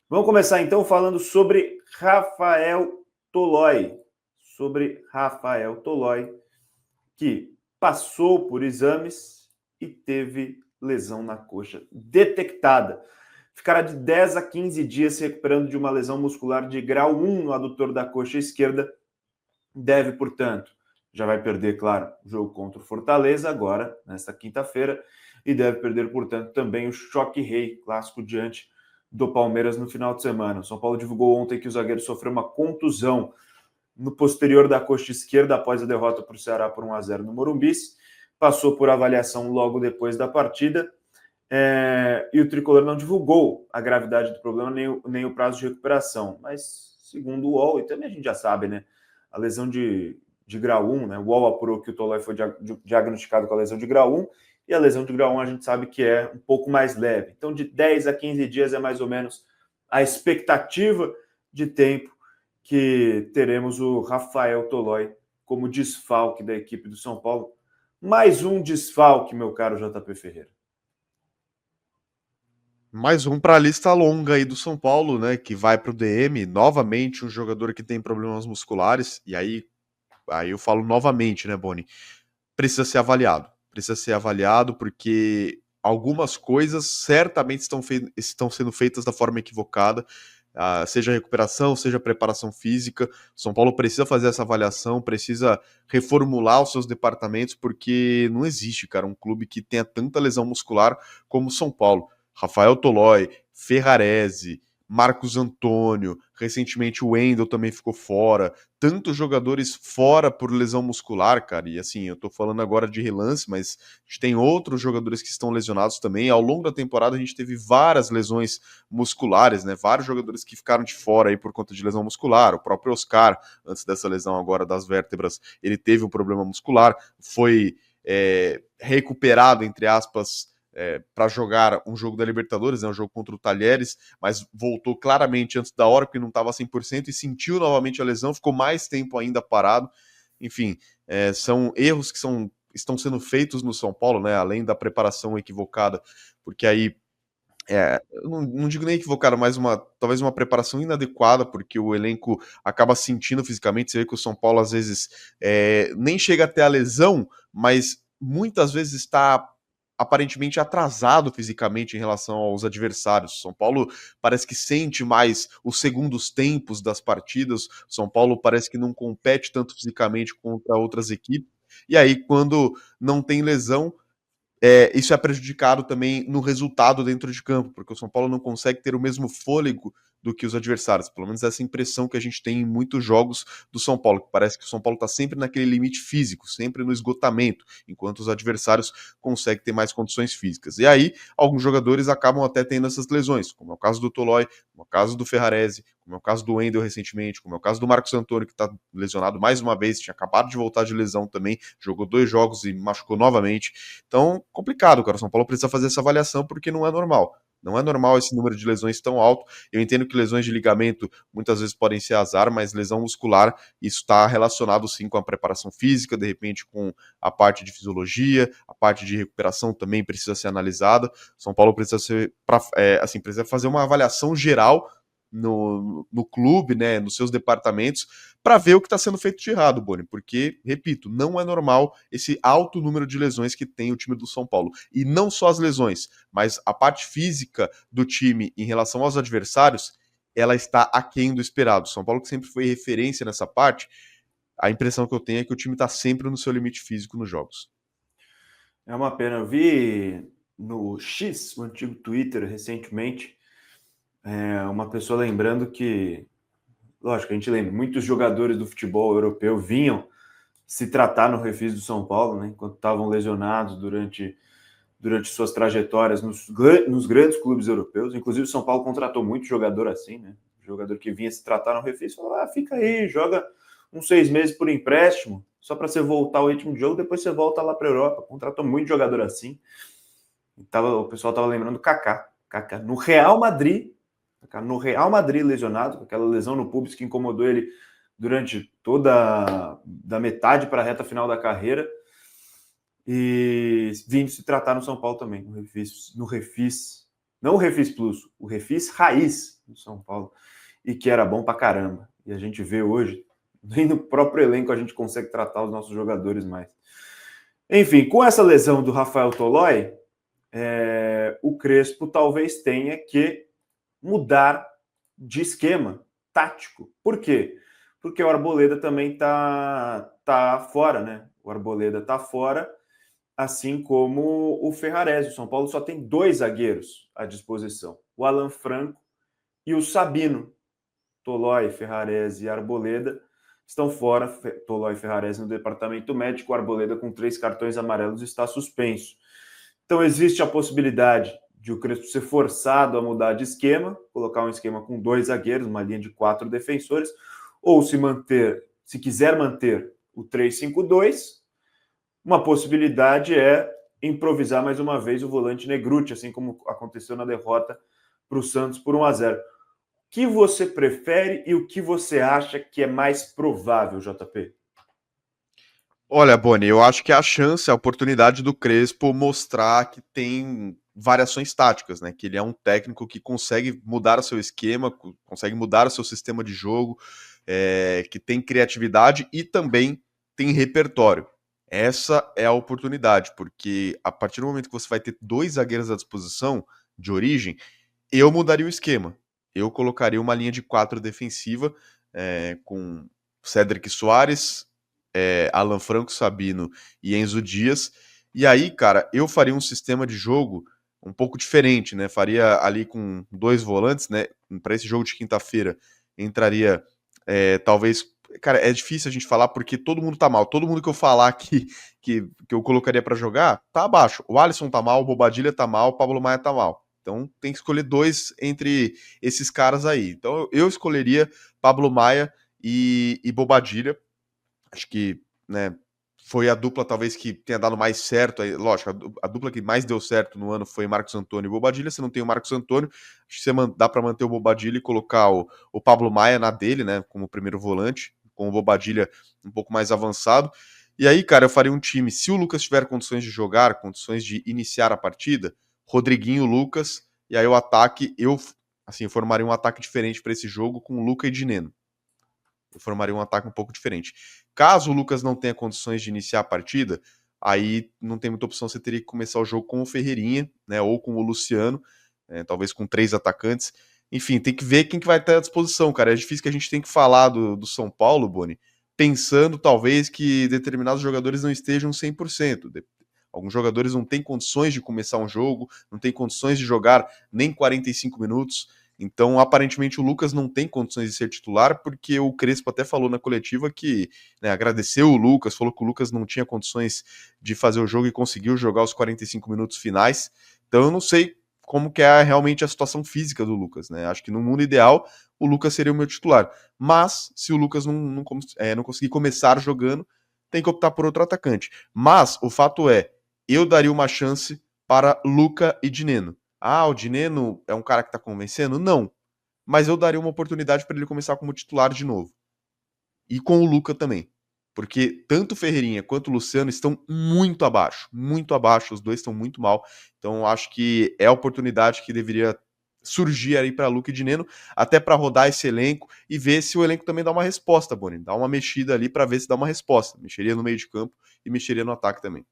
Vamos começar então falando sobre Rafael Tolói. Que passou por exames e teve lesão na coxa detectada. Ficará de 10 a 15 dias se recuperando de uma lesão muscular de grau 1 no adutor da coxa esquerda. Deve, portanto, já vai perder, claro, o jogo contra o Fortaleza agora, nesta quinta-feira, e deve perder, portanto, também o Choque Rei, clássico diante do Palmeiras no final de semana. O São Paulo divulgou ontem que o zagueiro sofreu uma contusão no posterior da coxa esquerda após a derrota para o Ceará por 1-0 no Morumbi. Passou por avaliação logo depois da partida. E o Tricolor não divulgou a gravidade do problema nem o prazo de recuperação. Mas, segundo o UOL, e também a gente já sabe, né? A lesão de grau 1, né? O UOL apurou que o Tolói foi diagnosticado com a lesão de grau 1, e a lesão de grau 1 a gente sabe que é um pouco mais leve. Então, de 10 a 15 dias é mais ou menos a expectativa de tempo que teremos o Rafael Tolói como desfalque da equipe do São Paulo. Mais um desfalque, meu caro JP Ferreira. Mais um para a lista longa aí do São Paulo, né? Que vai para o DM. Novamente, um jogador que tem problemas musculares. E aí eu falo novamente, né, Boni? Precisa ser avaliado. Precisa ser avaliado porque algumas coisas certamente estão sendo feitas da forma equivocada. Seja recuperação, seja preparação física. São Paulo precisa fazer essa avaliação, precisa reformular os seus departamentos, porque não existe, cara, um clube que tenha tanta lesão muscular como o São Paulo. Rafael Tolói, Ferrarese, Marcos Antônio, recentemente o Wendel também ficou fora, tantos jogadores fora por lesão muscular, cara, e assim, eu tô falando agora de relance, mas a gente tem outros jogadores que estão lesionados também. Ao longo da temporada a gente teve várias lesões musculares, né? Vários jogadores que ficaram de fora aí por conta de lesão muscular. O próprio Oscar, antes dessa lesão agora das vértebras, ele teve um problema muscular, foi recuperado, entre aspas, para jogar um jogo da Libertadores, né, um jogo contra o Talheres, mas voltou claramente antes da hora, porque não estava 100% e sentiu novamente a lesão, ficou mais tempo ainda parado. Enfim, são erros que estão sendo feitos no São Paulo, né, além da preparação equivocada, porque aí eu não digo nem equivocada, mas talvez uma preparação inadequada, porque o elenco acaba sentindo fisicamente. Você vê que o São Paulo às vezes nem chega até a lesão, mas muitas vezes está aparentemente atrasado fisicamente em relação aos adversários. São Paulo parece que sente mais os segundos tempos das partidas. São Paulo parece que não compete tanto fisicamente contra outras equipes. E aí, quando não tem lesão, isso é prejudicado também no resultado dentro de campo, porque o São Paulo não consegue ter o mesmo fôlego do que os adversários. Pelo menos essa impressão que a gente tem em muitos jogos do São Paulo, que parece que o São Paulo está sempre naquele limite físico, sempre no esgotamento, enquanto os adversários conseguem ter mais condições físicas. E aí, alguns jogadores acabam até tendo essas lesões, como é o caso do Tolói, como é o caso do Ferrarese, como é o caso do Wendel recentemente, como é o caso do Marcos Antônio, que está lesionado mais uma vez, tinha acabado de voltar de lesão também, jogou 2 jogos e machucou novamente. Então, complicado, cara. O São Paulo precisa fazer essa avaliação porque não é normal. Não é normal esse número de lesões tão alto. Eu entendo que lesões de ligamento muitas vezes podem ser azar, mas lesão muscular, isso está relacionado sim com a preparação física, de repente com a parte de fisiologia, a parte de recuperação também precisa ser analisada. São Paulo precisa precisa fazer uma avaliação geral no clube, né, nos seus departamentos, para ver o que está sendo feito de errado, Boni, porque, repito, não é normal esse alto número de lesões que tem o time do São Paulo. E não só as lesões, mas a parte física do time em relação aos adversários, ela está aquém do esperado. São Paulo, que sempre foi referência nessa parte, a impressão que eu tenho é que o time está sempre no seu limite físico nos jogos. É uma pena. Eu vi no X, o antigo Twitter, recentemente, uma pessoa lembrando que, lógico, a gente lembra, muitos jogadores do futebol europeu vinham se tratar no Refis do São Paulo, né, enquanto estavam lesionados durante suas trajetórias nos grandes clubes europeus. Inclusive, o São Paulo contratou muito jogador assim, né? Jogador que vinha se tratar no Refis, falou: fica aí, joga uns 6 meses por empréstimo, só para você voltar ao ritmo de jogo, depois você volta lá para a Europa. Contratou muito jogador assim. O pessoal estava lembrando do Kaká. Kaká no Real Madrid, lesionado, com aquela lesão no pubis que incomodou ele durante toda da metade para a reta final da carreira, e vindo se tratar no São Paulo também, no Refis Não o Refis Plus, o Refis Raiz do São Paulo, e que era bom pra caramba. E a gente vê hoje, nem no próprio elenco a gente consegue tratar os nossos jogadores mais. Enfim, com essa lesão do Rafael Tolói, o Crespo talvez tenha que mudar de esquema tático. Por quê? Porque o Arboleda também tá fora, né? O Arboleda tá fora, assim como o Ferrarese. O São Paulo só tem 2 zagueiros à disposição, o Alan Franco e o Sabino. Tolói, Ferrarese e Arboleda estão fora. Tolói e Ferrarese no departamento médico, o Arboleda com 3 cartões amarelos está suspenso. Então existe a possibilidade de o Crespo ser forçado a mudar de esquema, colocar um esquema com 2 zagueiros, uma linha de 4 defensores, ou se quiser manter o 3-5-2, uma possibilidade é improvisar mais uma vez o volante Negrutti, assim como aconteceu na derrota para o Santos por 1-0. O que você prefere e o que você acha que é mais provável, JP? Olha, Boni, eu acho que a chance, a oportunidade do Crespo mostrar que tem variações táticas, né? Que ele é um técnico que consegue mudar o seu esquema, consegue mudar o seu sistema de jogo, que tem criatividade e também tem repertório. Essa é a oportunidade, porque a partir do momento que você vai ter 2 zagueiros à disposição de origem, eu mudaria o esquema. Eu colocaria uma linha de 4 defensiva, com Cédric Soares, Alan Franco, Sabino e Enzo Dias. E aí, cara, eu faria um sistema de jogo um pouco diferente, né? Faria ali com 2 volantes, né? Para esse jogo de quinta-feira, entraria talvez. Cara, é difícil a gente falar porque todo mundo tá mal. Todo mundo que eu falar que eu colocaria para jogar tá abaixo. O Alisson tá mal, o Bobadilha tá mal, o Pablo Maia tá mal. Então tem que escolher 2 entre esses caras aí. Então eu escolheria Pablo Maia e Bobadilha. Acho que, né, foi a dupla talvez que tenha dado mais certo. Lógico, a dupla que mais deu certo no ano foi Marcos Antônio e Bobadilha. Se não tem o Marcos Antônio, acho que dá para manter o Bobadilha e colocar o Pablo Maia na dele, né, como primeiro volante, com o Bobadilha um pouco mais avançado. E aí, cara, eu faria um time, se o Lucas tiver condições de jogar, condições de iniciar a partida, Rodriguinho, Lucas, e aí o ataque, eu formaria um ataque diferente para esse jogo com Luca e Dineno. Eu formaria um ataque um pouco diferente. Caso o Lucas não tenha condições de iniciar a partida, aí não tem muita opção, você teria que começar o jogo com o Ferreirinha, né, ou com o Luciano, talvez com 3 atacantes. Enfim, tem que ver quem que vai ter à disposição, cara. É difícil que a gente tem que falar do São Paulo, Boni, pensando talvez que determinados jogadores não estejam 100%. Alguns jogadores não têm condições de começar um jogo, não têm condições de jogar nem 45 minutos. Então, aparentemente, o Lucas não tem condições de ser titular, porque o Crespo até falou na coletiva que, né, agradeceu o Lucas, falou que o Lucas não tinha condições de fazer o jogo e conseguiu jogar os 45 minutos finais. Então, eu não sei como que é realmente a situação física do Lucas, né? Acho que no mundo ideal, o Lucas seria o meu titular. Mas, se o Lucas não conseguir começar jogando, tem que optar por outro atacante. Mas, o fato é, eu daria uma chance para Luca e Dineno. Ah, o Dineno é um cara que tá convencendo? Não. Mas eu daria uma oportunidade para ele começar como titular de novo. E com o Luca também. Porque tanto o Ferreirinha quanto o Luciano estão muito abaixo. Muito abaixo. Os dois estão muito mal. Então eu acho que é a oportunidade que deveria surgir aí para Luca e Dineno, até para rodar esse elenco e ver se o elenco também dá uma resposta, Boni. Dá uma mexida ali para ver se dá uma resposta. Mexeria no meio de campo e mexeria no ataque também.